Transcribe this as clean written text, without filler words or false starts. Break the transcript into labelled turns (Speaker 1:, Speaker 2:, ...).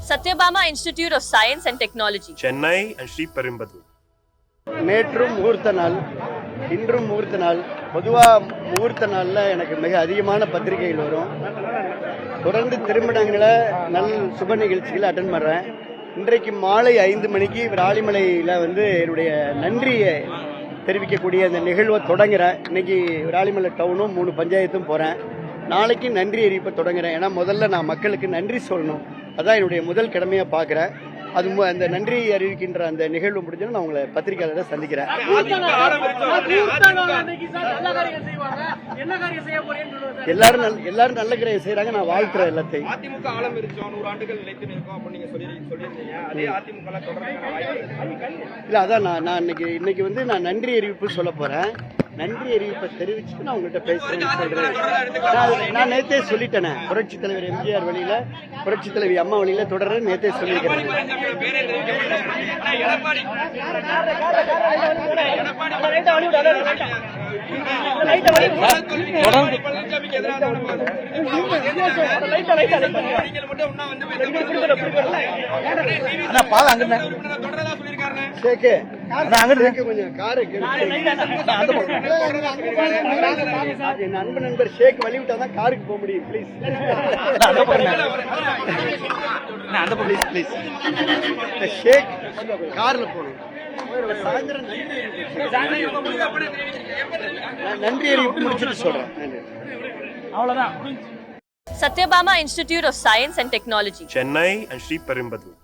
Speaker 1: Satyabama Institute of Science and Technology,
Speaker 2: Chennai and Sri Perumbadur.
Speaker 3: நேற்றும் முகூர்த்த நாள், இன்றும் முகூர்த்த நாள். பொதுவாக முகூர்த்த நாளில் எனக்கு மிக அதிகமான பத்திரிகைகள் வரும். தொடர்ந்து திருமணங்களை சுப நிகழ்ச்சிகளை அட்டன் பண்ணுறேன். இன்றைக்கு மாலை 5 மணிக்கு விராலிமலையில் என்னுடைய நன்றியை தெரிவிக்கக்கூடிய அந்த நிகழ்வை தொடங்குறேன். இன்னைக்கு விராலிமலை டவுனும் 3 பஞ்சாயத்தும் போகிறேன். நாளைக்கு நன்றி அறிவிப்பை தொடங்குறேன். ஏன்னா முதல்ல நான் மக்களுக்கு நன்றி சொல்லணும். அதான் என்னுடைய முதல் கடமையாக பார்க்குறேன். அது அந்த நன்றி அறிவிக்கின்ற அந்த நிகழ்வு முடிஞ்சோன்னா நான் உங்களை பத்திரிகையாளரை சந்திக்கிறேன். எல்லாரும் நல்ல காரியம் செய்யறாங்க. நான் வாழ்த்துறேன் எல்லாத்தையும். இல்ல அதான் நான் இன்னைக்கு நான் நன்றி அறிவிப்பு சொல்ல போறேன். நன்றி அறிவிப்பை தெரிவிச்சுட்டு நான் உங்கள்கிட்ட பேசுறேன்னு சொல்றேன். நான் நேத்தே சொல்லிட்டேனே, புரட்சி தலைவர் எம்ஜிஆர் வழியில, புரட்சி தலைவி அம்மா வழியில தொடர்றேன். நேத்தே சொல்லியிருக்கிறேன். கொஞ்சம் காரை என் அன்பு நண்பர் ஷேக் வழிவிட்டாதான் காருக்கு போக முடியும். பிளீஸ் ஷேக் கார்ல போகணும். நன்றி அறிவிப்பு முடிச்சுட்டு சொல்றேன். அவ்வளவுதான்.
Speaker 1: Satyabama Institute of Science and Technology,
Speaker 2: Chennai and Sri Perumbadur.